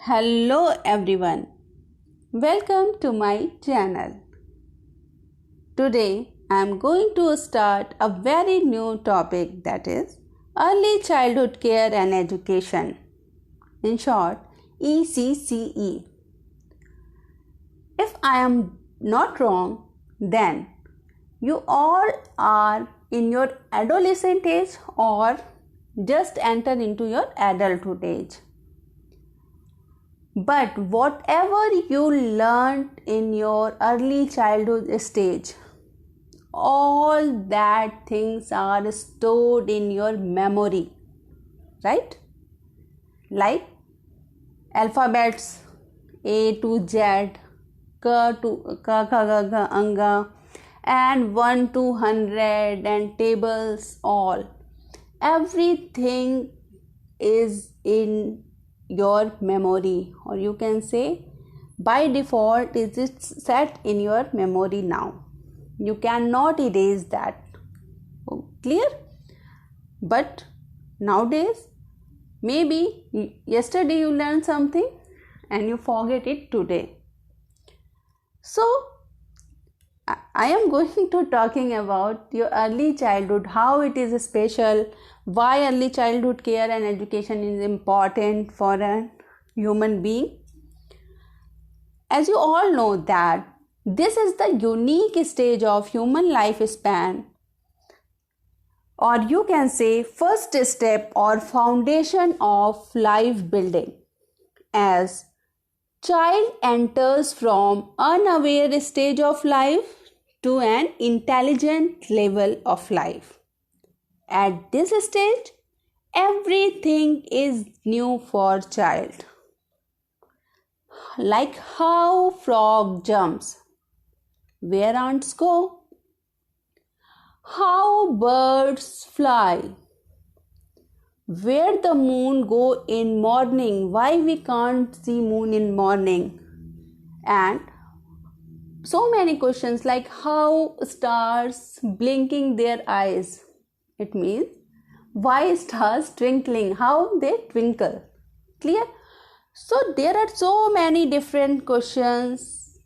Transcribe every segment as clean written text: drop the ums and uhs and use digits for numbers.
Hello everyone, welcome to my channel. Today I am going to start a very new topic, that is early childhood care and education, in short ECCE. If I am not wrong, then you all are in your adolescent age or just enter into your adulthood age. But whatever you learned in your early childhood stage, all that things are stored in your memory, right? Like alphabets A to Z, K to K, K, G, Anga, and 1 to 100 and tables, all. Everything is in your memory, or you can say by default it is set in your memory now. You cannot erase that. Clear? But nowadays, maybe yesterday you learned something and you forget it today. So I am going to talking about your early childhood, how it is special, why early childhood care and education is important for a human being. As you all know that this is the unique stage of human lifespan, or you can say first step or foundation of life building, as child enters from unaware stage of life to an intelligent level of life. At this stage, everything is new for child. Like how frog jumps, where ants go, how birds fly, where the moon go in morning, why we can't see moon in morning, and so many questions like how stars blinking their eyes. It means why stars twinkling, how they twinkle. Clear? So there are so many different questions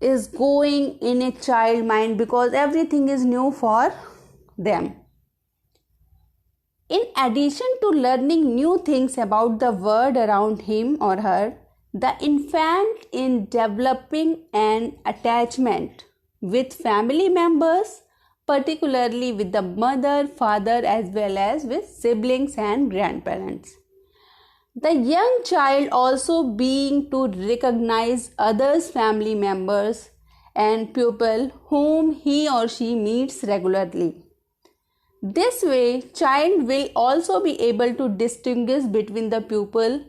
is going in a child mind because everything is new for them. In addition to learning new things about the world around him or her, the infant in developing an attachment with family members, particularly with the mother, father, as well as with siblings and grandparents. The young child also being to recognize others' family members and people whom he or she meets regularly. This way, child will also be able to distinguish between the people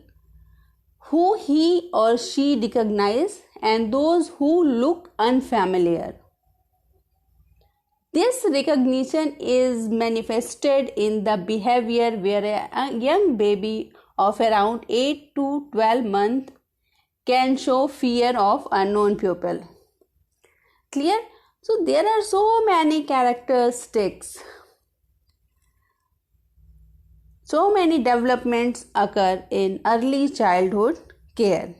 who he or she recognize and those who look unfamiliar. This recognition is manifested in the behavior where a young baby of around 8 to 12 months can show fear of unknown people. Clear? So there are so many characteristics. So many developments occur in early childhood care.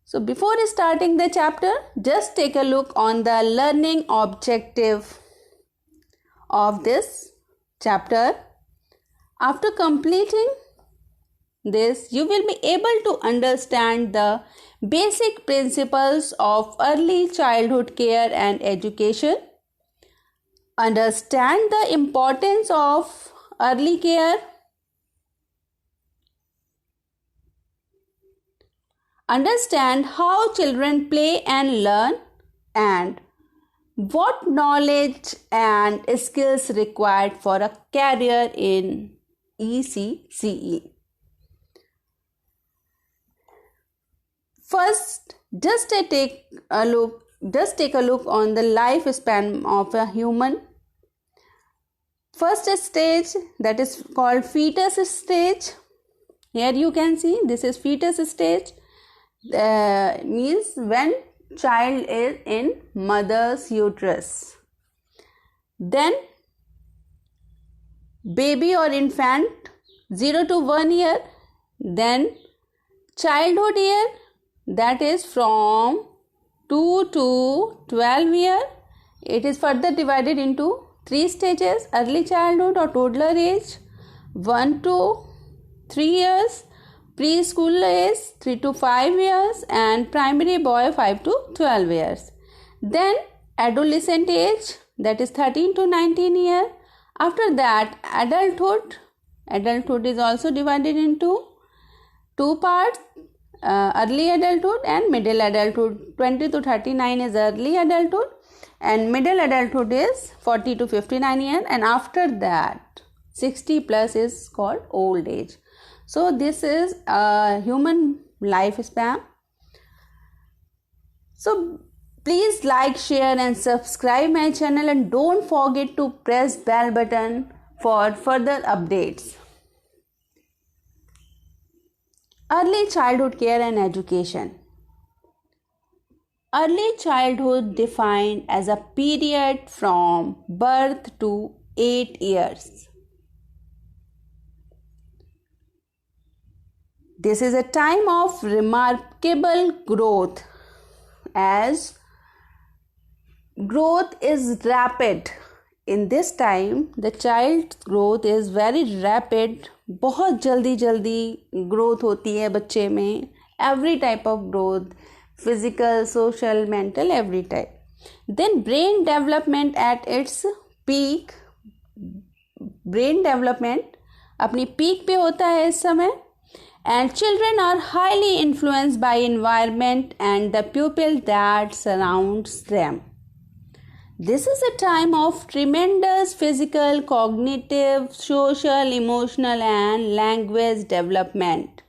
So before starting the chapter, just take a look on the learning objective of this chapter. After completing this, you will be able to understand the basic principles of early childhood care and education, understand the importance of early care, understand how children play and learn, and what knowledge and skills required for a career in ECCE. First, just take a look on the lifespan of a human. First stage, that is called fetus stage. Here you can see this is fetus stage. Means when child is in mother's uterus. Then baby or infant 0 to 1 year, Then childhood year, that is from 2 to 12 year. It is further divided into 3 stages: early childhood or toddler age, 1 to 3 years, preschool age 3 to 5 years, and primary boy 5 to 12 years. Then adolescent age, that is 13 to 19 years. After that, adulthood is also divided into 2 parts: early adulthood and middle adulthood. 20 to 39 is early adulthood and middle adulthood is 40 to 59 years, and after that 60 plus is called old age. So this is a human lifespan. So please like, share and subscribe my channel, and don't forget to press bell button for further updates. Early childhood care and education. Early childhood defined as a period from birth to 8 years. This is a time of remarkable growth, as growth is rapid. In this time, the child's growth is very rapid. बहुत जल्दी growth होती है बच्चे में. Every type of growth, physical, social, mental, every type. Then brain development at its peak. Brain development अपनी peak पे होता है इस समय. And children are highly influenced by environment and the people that surrounds them. This is a time of tremendous physical, cognitive, social, emotional and language development.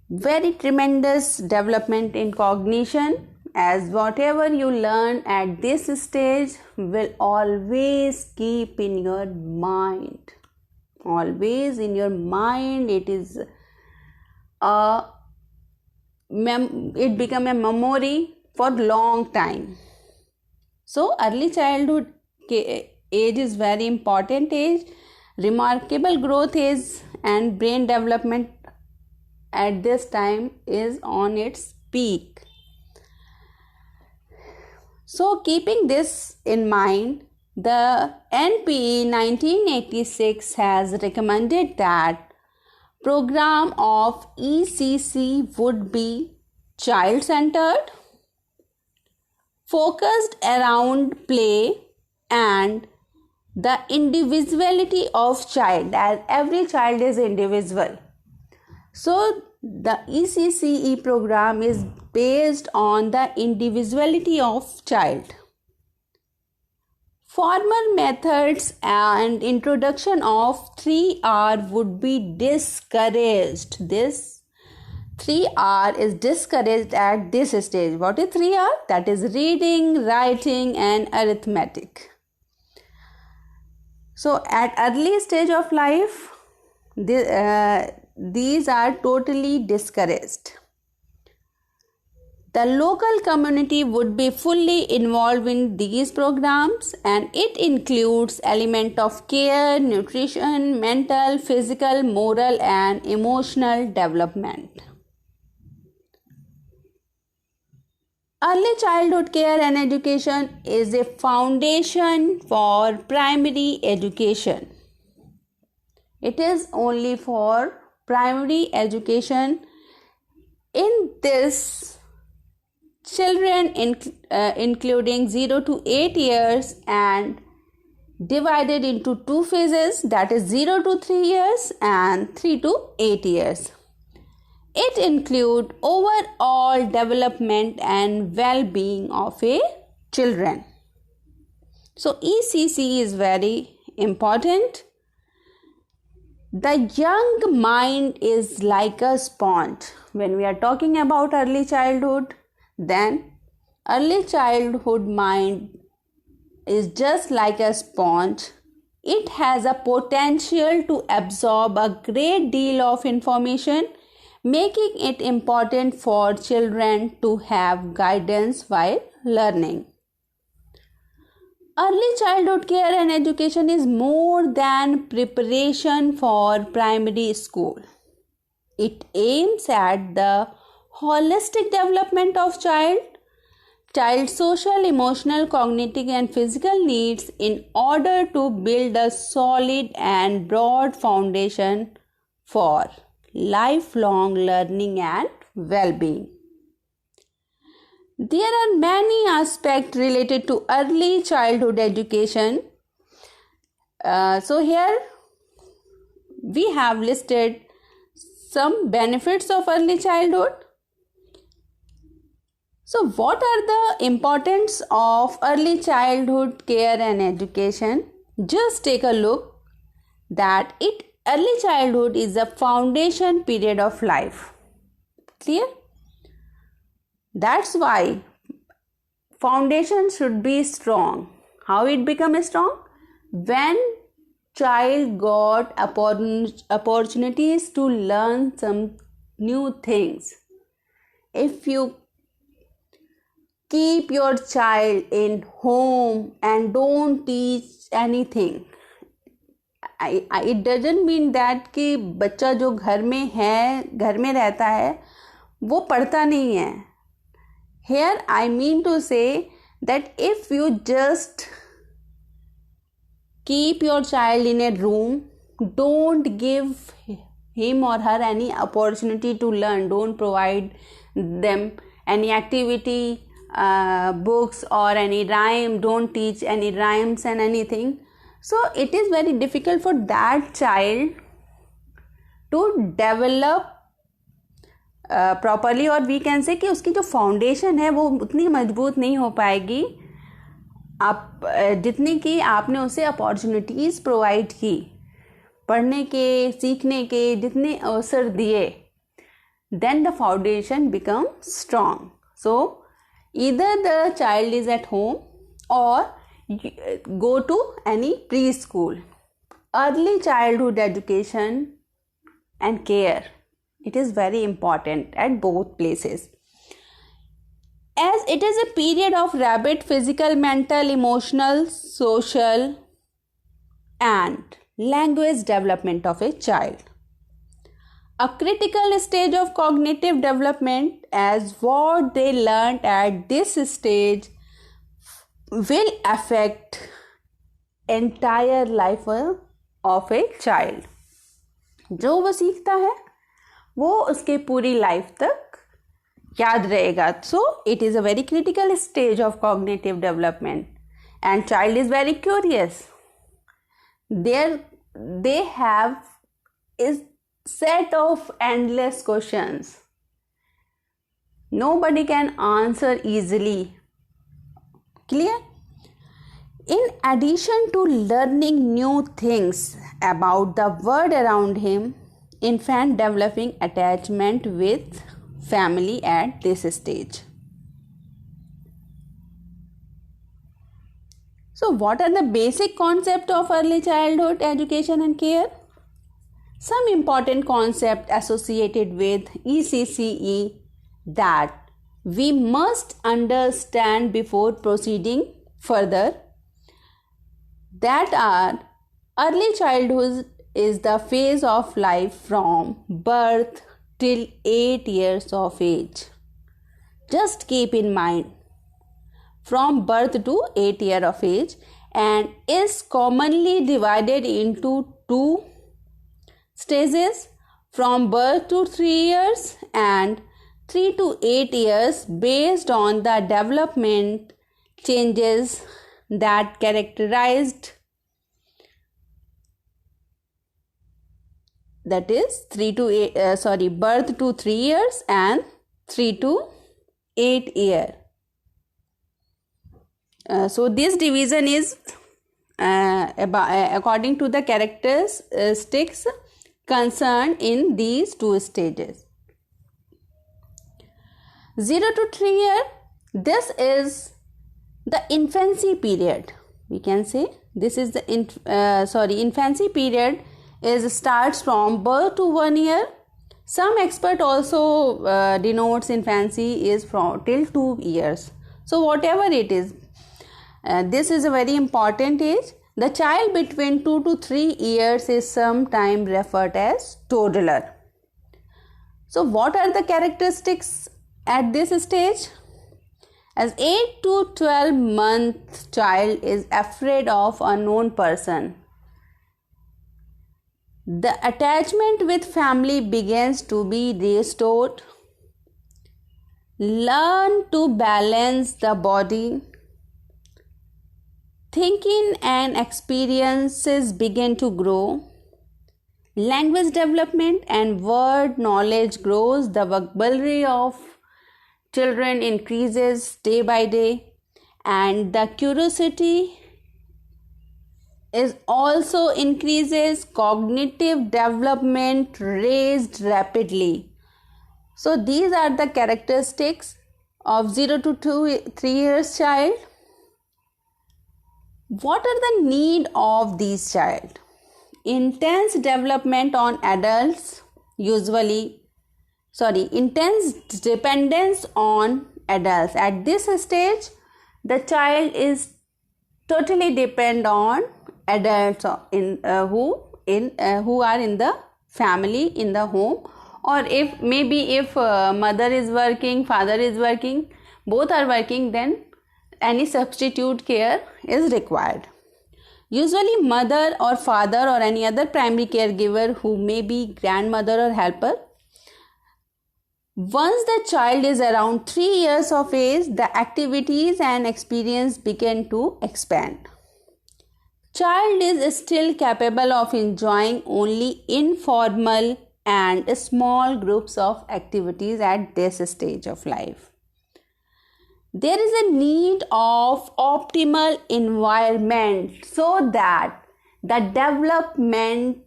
Very tremendous development in cognition, as whatever you learn at this stage will always keep in your mind. Always in your mind. It is it become a memory for long time. So early childhood age is very important age. Remarkable growth is and brain development at this time is on its peak. So keeping this in mind, the NPE 1986 has recommended that program of ECC would be child-centered, focused around play and the individuality of child, as every child is individual. So the ECCE program is based on the individuality of child. Formal methods and introduction of 3R would be discouraged. This 3R is discouraged at this stage. What is 3R? That is reading, writing and arithmetic. So at early stage of life, these are totally discouraged. The local community would be fully involved in these programs, and it includes element of care, nutrition, mental, physical, moral and emotional development. Early childhood care and education is a foundation for primary education. It is only for primary education. In this, children including 0 to 8 years and divided into 2 phases, that is 0 to 3 years and 3 to 8 years. It includes overall development and well-being of a children. So ECC is very important. The young mind is like a sponge. When we are talking about early childhood, then early childhood mind is just like a sponge. It has a potential to absorb a great deal of information, making it important for children to have guidance while learning. Early childhood care and education is more than preparation for primary school. It aims at the holistic development of child's social, emotional, cognitive and physical needs in order to build a solid and broad foundation for lifelong learning and well-being. There are many aspects related to early childhood education. So here we have listed some benefits of early childhood. So what are the importance of early childhood care and education? Just take a look that early childhood is the foundation period of life. Clear? That's why foundation should be strong. How it becomes strong? When child got opportunities to learn some new things. If you keep your child in home and don't teach anything, it doesn't mean that कि बच्चा जो घर में रहता है वो पढ़ता नहीं है. Here I mean to say that if you just keep your child in a room, don't give him or her any opportunity to learn, don't provide them any activity, books or any rhyme, don't teach any rhymes and anything. So it is very difficult for that child to develop properly और we can say कि उसकी जो foundation है वो उतनी मजबूत नहीं हो पाएगी आप जितनी कि आपने उसे अपॉर्चुनिटीज़ प्रोवाइड की, पढ़ने के, सीखने के जितने अवसर दिए, then the foundation become strong. So either the child is at home और go to any preschool. Early childhood education and care, it is very important at both places, as it is a period of rapid physical, mental, emotional, social and language development of a child. A critical stage of cognitive development, as what they learned at this stage will affect entire life of a child. जो वो सीखता है वो उसके पूरी life तक याद रहेगा. So it is a very critical stage of cognitive development and child is very curious. They have a set of endless questions. Nobody can answer easily. Clear? In addition to learning new things about the world around him, infant developing attachment with family at this stage. So what are the basic concepts of early childhood education and care? Some important concepts associated with ECCE that we must understand before proceeding further, that are early childhood is the phase of life from birth till 8 years of age. Just keep in mind, from birth to 8 years of age, and is commonly divided into two stages, from birth to 3 years and 3 to 8 years, based on the development changes that characterized, that is birth to 3 years and 3 to 8 years. So this division is according to the characteristics concerned in these two stages. 0 to 3 years, this is the infancy period. We can say this is the infancy period is starts from birth to 1 year. Some expert also denotes infancy is from till 2 years. So whatever it is, this is a very important age. The child between 2 to 3 years is sometimes referred as toddler. So what are the characteristics at this stage? As 8 to 12 month child is afraid of unknown person. The attachment with family begins to be restored. Learn to balance the body. Thinking and experiences begin to grow. Language development and word knowledge grows. The vocabulary of children increases day by day, and the curiosity is also increases. Cognitive development raised rapidly. So these are the characteristics of 0 to 3 years child. What are the need of these child? Intense development on adults, intense dependence on adults. At this stage, the child is totally depend on adults who are in the family, in the home, or if mother is working, father is working, both are working, then any substitute care is required. Usually mother or father or any other primary caregiver who may be grandmother or helper. Once the child is around 3 years of age, the activities and experience begin to expand. Child is still capable of enjoying only informal and small groups of activities at this stage of life. There is a need of optimal environment so that the development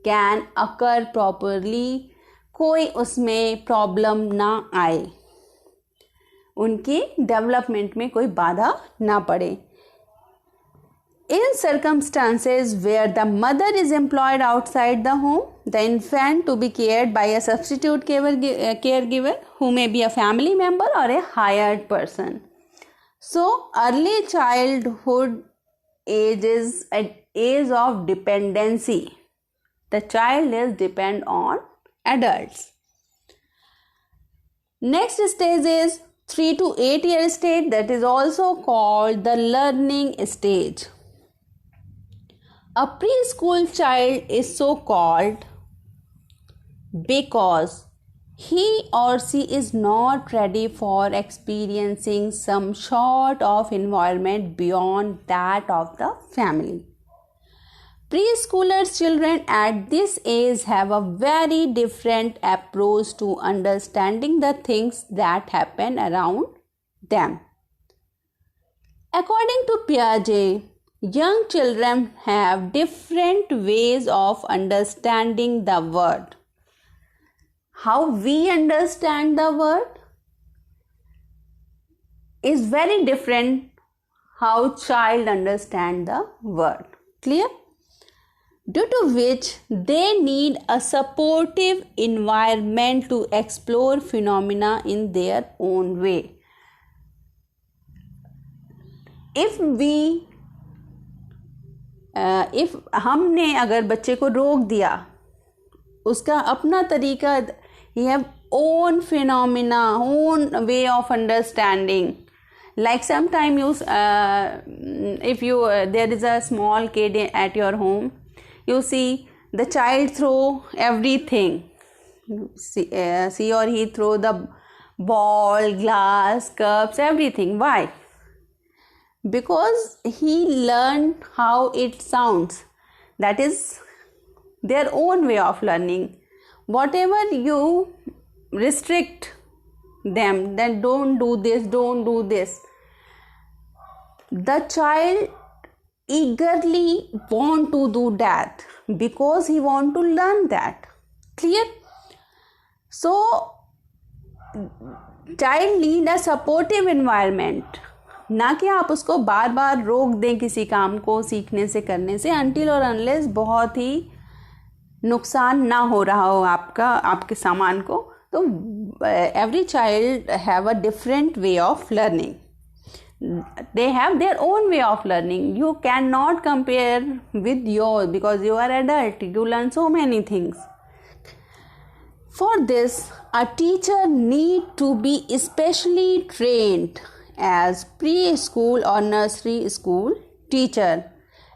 can occur properly. कोई उसमें problem ना आए, उनकी development में कोई बाधा ना पड़े. In circumstances where the mother is employed outside the home, the infant to be cared by a substitute caregiver who may be a family member or a hired person. So early childhood age is an age of dependency. The child is depend on adults. Next stage is 3 to 8 year stage, that is also called the learning stage. A preschool child is so called because he or she is not ready for experiencing some sort of environment beyond that of the family. Preschooler children at this age have a very different approach to understanding the things that happen around them. According to Piaget, young children have different ways of understanding the world. How we understand the world is very different how child understand the world. Clear? Due to which they need a supportive environment to explore phenomena in their own way. If हमने अगर बच्चे को रोक दिया, उसका अपना तरीका, he have own phenomena, own way of understanding. Like sometime if there is a small kid at your home, you see the child throw everything. She or he throw the ball, glass, cups, everything. Why? Because he learned how it sounds. That is their own way of learning. Whatever you restrict them, then don't do this, don't do this, the child eagerly want to do that because he want to learn that. Clear? So child need a supportive environment. ना कि आप उसको बार बार रोक दें किसी काम को सीखने से, करने से, until और unless बहुत ही नुकसान ना हो रहा हो आपके सामान को. तो every child have a different way of learning. They have their own way of learning. You cannot compare with yours because you are adult. You learn so many things. For this, a teacher need to be especially trained as preschool or nursery school teacher.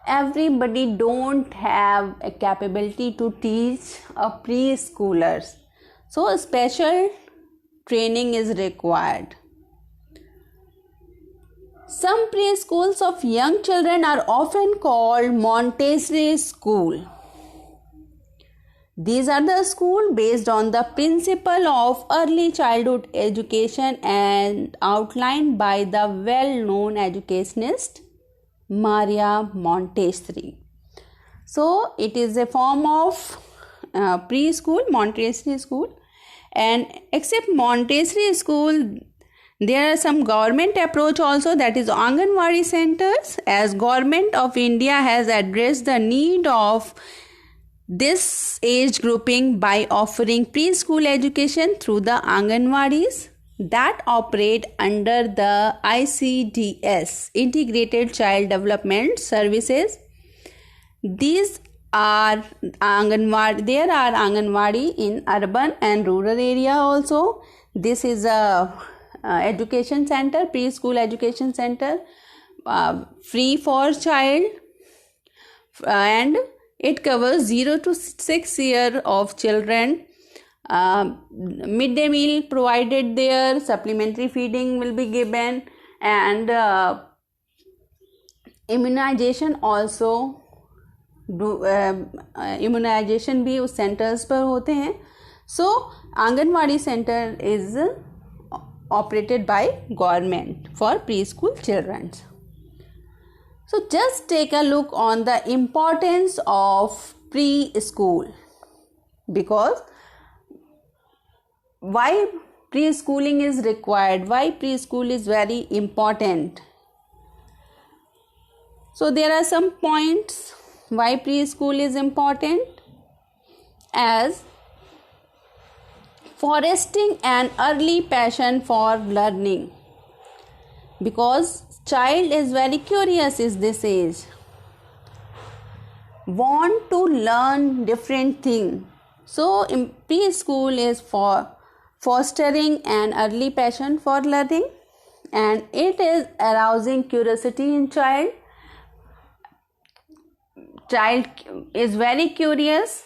Everybody don't have a capability to teach a preschoolers, so special training is required. Some preschools of young children are often called Montessori school. These are the schools based on the principle of early childhood education and outlined by the well-known educationist Maria Montessori. So it is a form of preschool, Montessori school, and except Montessori school, there are some government approach also, that is Anganwadi centers, as Government of India has addressed the need of this age grouping by offering preschool education through the Anganwadis that operate under the ICDS, Integrated Child Development Services. These are Anganwadi. There are Anganwadi in urban and rural area also. This is a education center, preschool education center, free for child, and it covers 0 to 6 years of children. Midday meal provided there, supplementary feeding will be given, and immunization also immunization भी उस centers पर होते हैं. So Anganwadi center is operated by government for preschool children. So just take a look on the importance of preschool, because why preschooling is required, why preschool is very important. So there are some points why preschool is important, as fostering an early passion for learning, because child is very curious in this age, want to learn different thing. So in preschool is for fostering an early passion for learning, and it is arousing curiosity in child. Child is very curious,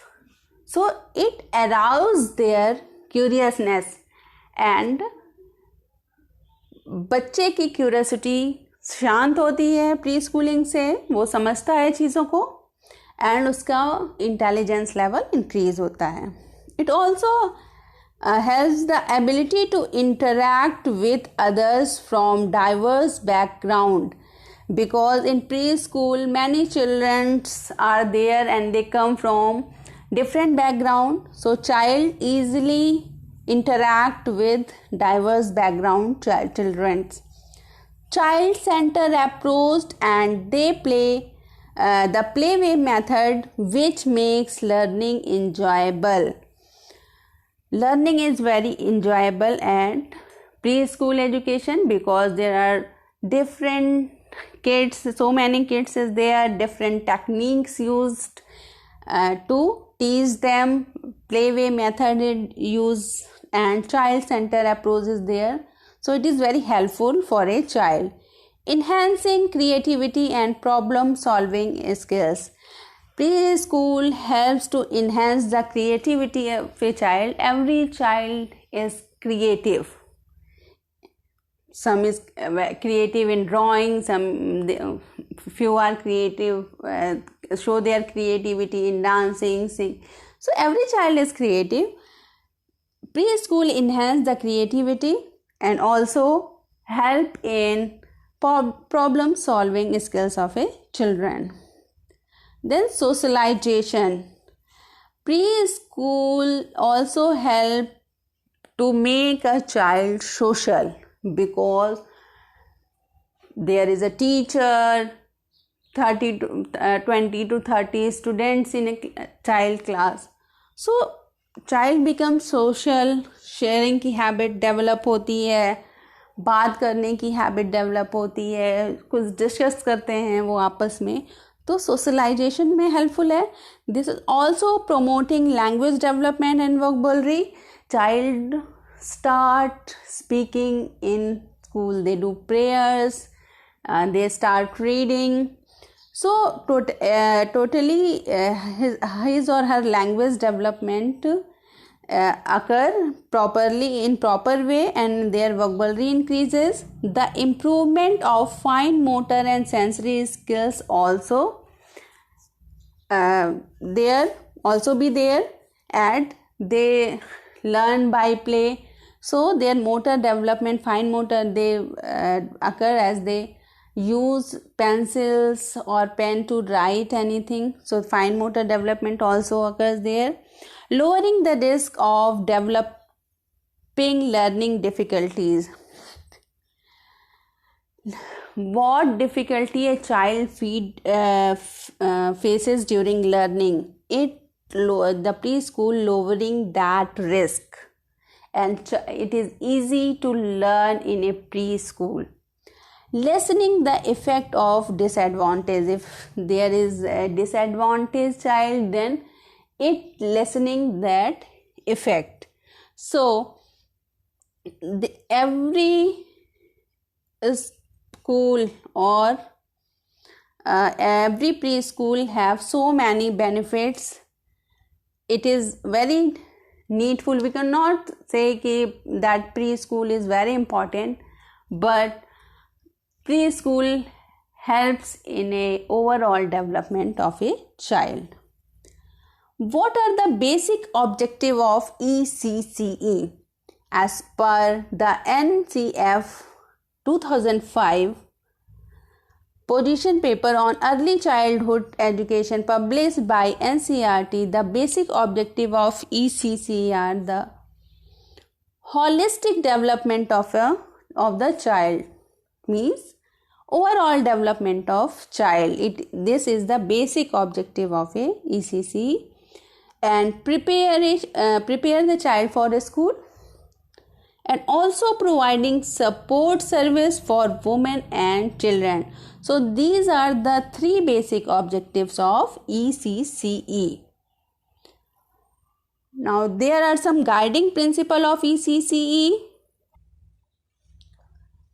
so it arouses their curiousness, and बच्चे की curiosity शांत होती है pre schooling से, वो समझता है चीज़ों को, एंड उसका इंटेलिजेंस लेवल इंक्रीज होता है. It also has the ability to interact with others from diverse background, because in preschool many children are there and they come from different background, so child easily interact with diverse background children. Child center approach, and they play the playway method, which makes learning enjoyable. Learning is very enjoyable at preschool education, because there are different kids, so many kids is there, different techniques used to teach them, playway method used, and child center approach is there. So it is very helpful for a child, enhancing creativity and problem solving skills. Preschool helps to enhance the creativity of a child. Every child is creative. Some is creative in drawing, few are creative, show their creativity in dancing, sing. So every child is creative. Preschool enhance the creativity and also help in problem solving skills of a children. Then socialization. Preschool also help to make a child social, because there is a teacher, 20 to 30 students in a child class. So child becomes social, sharing की habit develop होती है, बात करने की habit develop होती है, कुछ discuss करते हैं वो आपस में, तो सोशलाइजेशन में हेल्पफुल है. This is also promoting language development and vocabulary. Child start speaking in school, they do prayers, they start reading. So totally his or her language development occur properly in proper way, and their vocabulary increases. The improvement of fine motor and sensory skills also there also be there, and they learn by play. So their motor development, fine motor, they occur as they use pencils or pen to write anything. So fine motor development also occurs there. Lowering the risk of developing learning difficulties. What difficulty a child faces during learning? The preschool lowering that risk, and it is easy to learn in a preschool. Lessening the effect of disadvantage. If there is a disadvantaged child, then it lessening that effect. So every school or every preschool have so many benefits. It is very needful. We cannot say that preschool is very important, but preschool helps in a overall development of a child. What are the basic objective of ECCE? As per the NCF 2005 position paper on early childhood education published by NCERT, the basic objective of ECCE are the holistic development of the child, means overall development of child. This is the basic objective of a ECCE, and prepare the child for a school, and also providing support service for women and children. So these are the three basic objectives of ECCE. Now there are some guiding principles of ECCE.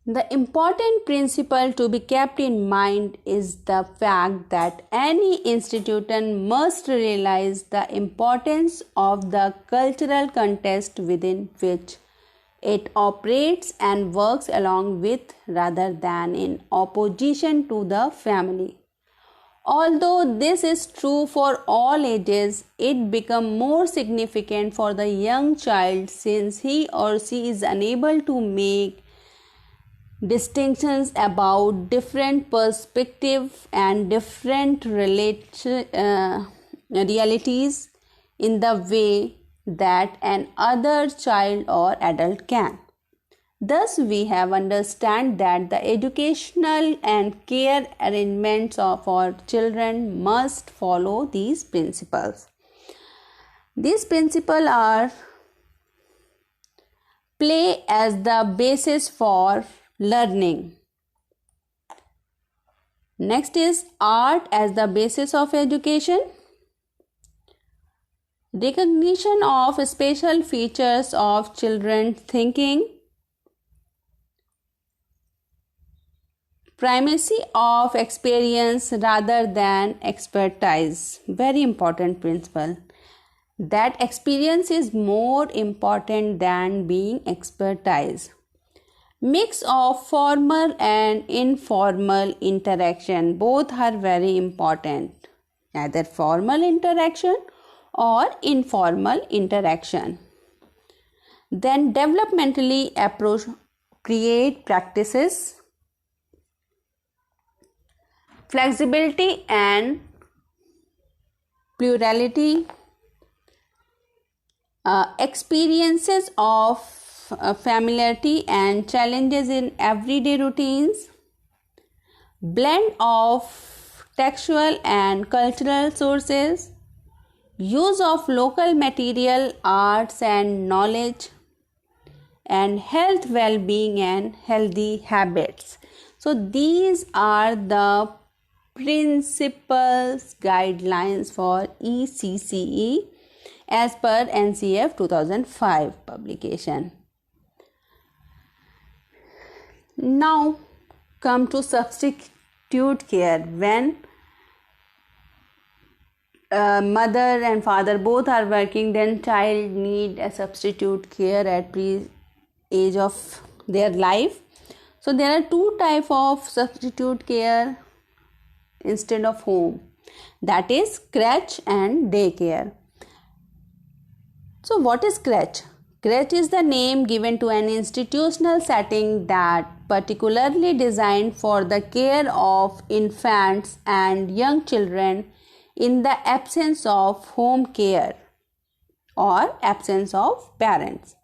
The important principle to be kept in mind is the fact that any institution must realize the importance of the cultural context within which it operates and works along with rather than in opposition to the family. Although this is true for all ages, it becomes more significant for the young child since he or she is unable to make distinctions about different perspectives and different realities in the way that an other child or adult can. Thus, we have understand that the educational and care arrangements of our children must follow these principles. These principles are play as the basis for learning. Next is art as the basis of education. Recognition of special features of children's thinking. Primacy of experience rather than expertise. Very important principle. That experience is more important than being expertise. Mix of formal and informal interaction. Both are very important. Either formal interaction or informal interaction. Then developmentally appropriate practices. Flexibility and plurality. Experiences of familiarity and challenges in everyday routines. Blend of textual and cultural sources. Use of local material, arts and knowledge, and health, well-being and healthy habits. So these are the Principles Guidelines for ECCE as per NCF 2005 publication. Now come to substitute care. When mother and father both are working, then child need a substitute care at age of their life. So there are two types of substitute care instead of home, that is crèche and daycare. So what is crèche? Crèche is the name given to an institutional setting that particularly designed for the care of infants and young children in the absence of home care or absence of parents.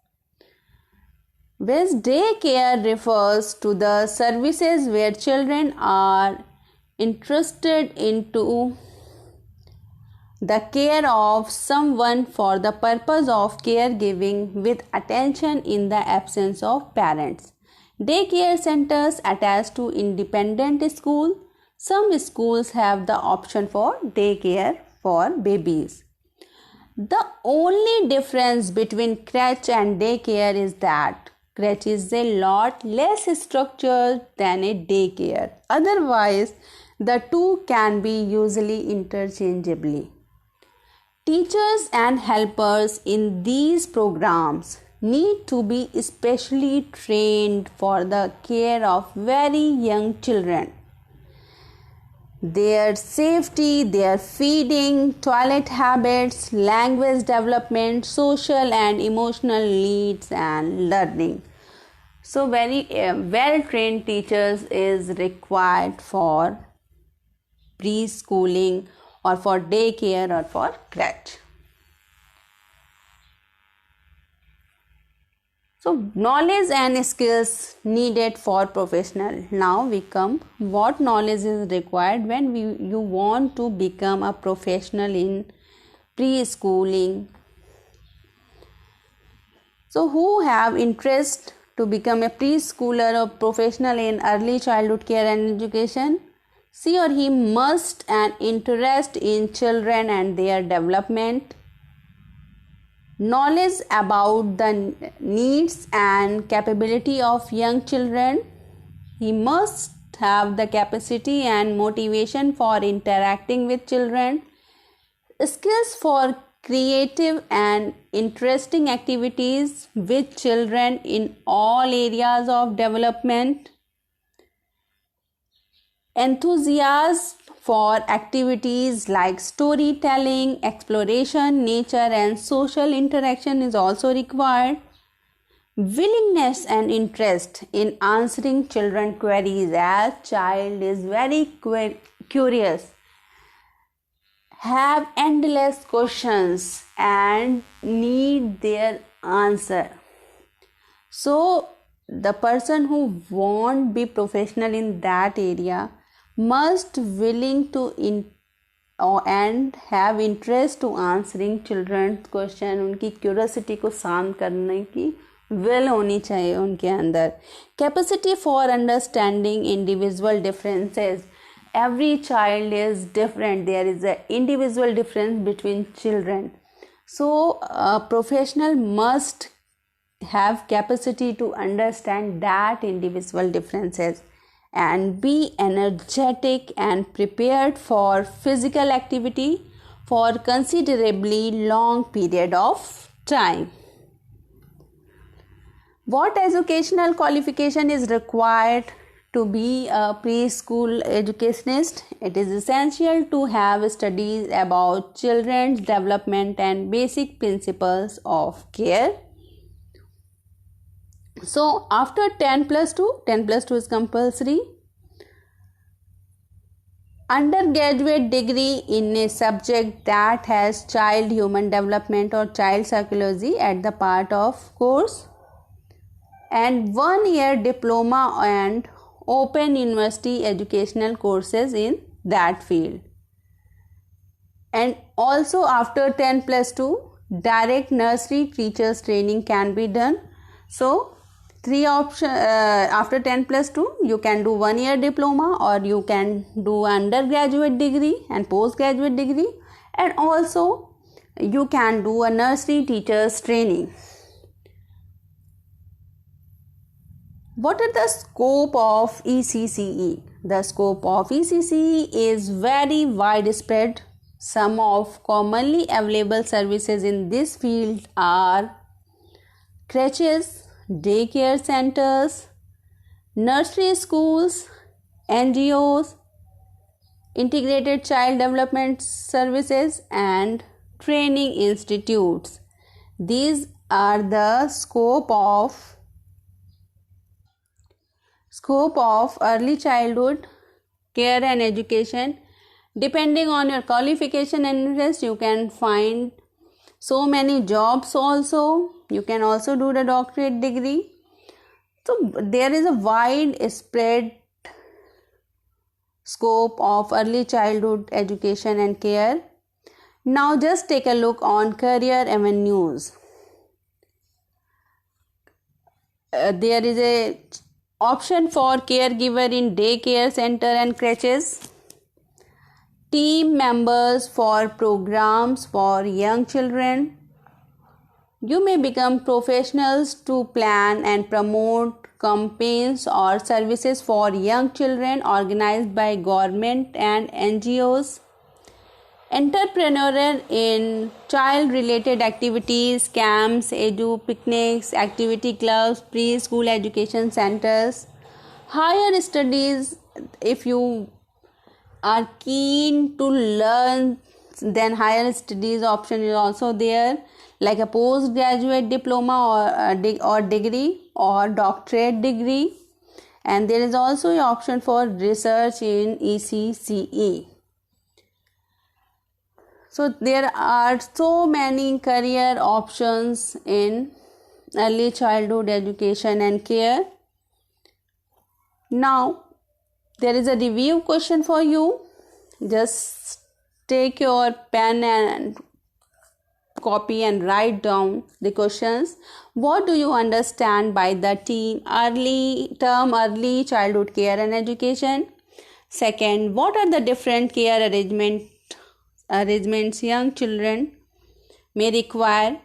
Whereas daycare refers to the services where children are entrusted into the care of someone for the purpose of caregiving with attention in the absence of parents. Daycare centers attached to independent school. Some schools have the option for daycare for babies. The only difference between crèche and daycare is that crèche is a lot less structured than a daycare. Otherwise, the two can be used interchangeably. Teachers and helpers in these programs need to be especially trained for the care of very young children. Their safety, their feeding, toilet habits, language development, social and emotional needs and learning. So very well-trained teachers is required for preschooling or for daycare or for crèche. So knowledge and skills needed for professional. Now we come what knowledge is required when you want to become a professional in preschooling. So who have interest to become a preschooler or professional in early childhood care and education? She or he must an interest in children and their development, knowledge about the needs and capability of young children. He must have the capacity and motivation for interacting with children, skills for creative and interesting activities with children in all areas of development, enthusiasm for activities like storytelling, exploration, nature and social interaction is also required. Willingness and interest in answering children queries, as child is very curious, have endless questions and need their answer. So the person who won't be professional in that area must willing to and have interest to answering children's question. उनकी curiosity को शांत करने की will होनी चाहिए उनके अंदर. Capacity for understanding individual differences. Every child is different. There is an individual difference between children. So a professional must have capacity to understand that individual differences and be energetic and prepared for physical activity for considerably long period of time. What educational qualification is required to be a preschool educationist? It is essential to have studies about children's development and basic principles of care. So after 10 plus 2 is compulsory. Undergraduate degree in a subject that has child human development or child psychology at the part of course, and 1 year diploma and open university educational courses in that field. And also after 10 plus 2 direct nursery teachers training can be done. So three option after 10 plus 2 you can do 1 year diploma, or you can do undergraduate degree and postgraduate degree, and also you can do a nursery teachers training. What are the scope of ECCE? The scope of ECCE is very widespread. Some of commonly available services in this field are crèches, daycare centers, nursery schools, NGOs, integrated child development services, and training institutes. These are the scope of early childhood care and education. Depending on your qualification and interest, you can find so many jobs also. You can also do the doctorate degree. So there is a wide spread scope of early childhood education and care. Now just take a look on career avenues. There is a option for caregiver in daycare center and crèches, team members for programs for young children. You may become professionals to plan and promote campaigns or services for young children organized by government and NGOs. Entrepreneur in child related activities, camps, edu picnics, activity clubs, preschool education centers. Higher studies, if you are keen to learn, then higher studies option is also there, like a postgraduate diploma or degree or doctorate degree. And there is also an option for research in ECCE. So there are so many career options in early childhood education and care. Now there is a review question for you. Just take your pen and copy and write down the questions. What do you understand by the term early childhood care and education? Second, what are the different care arrangements young children may require?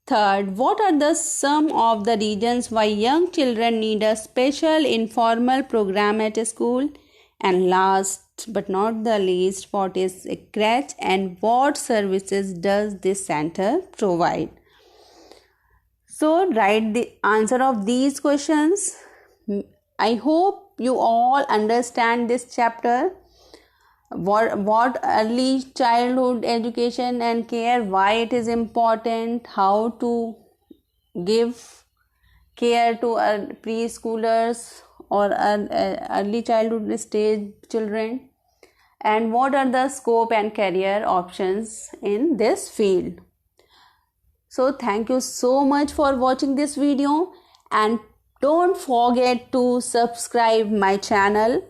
Third, what are the some of the reasons why young children need a special informal program at a school? And last but not the least, what is a crèche and what services does this center provide? So write the answer of these questions. I hope you all understand this chapter. What early childhood education and care, why it is important, how to give care to preschoolers or early childhood stage children, and what are the scope and career options in this field. So thank you so much for watching this video, and don't forget to subscribe my channel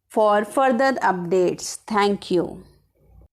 for further updates. Thank you.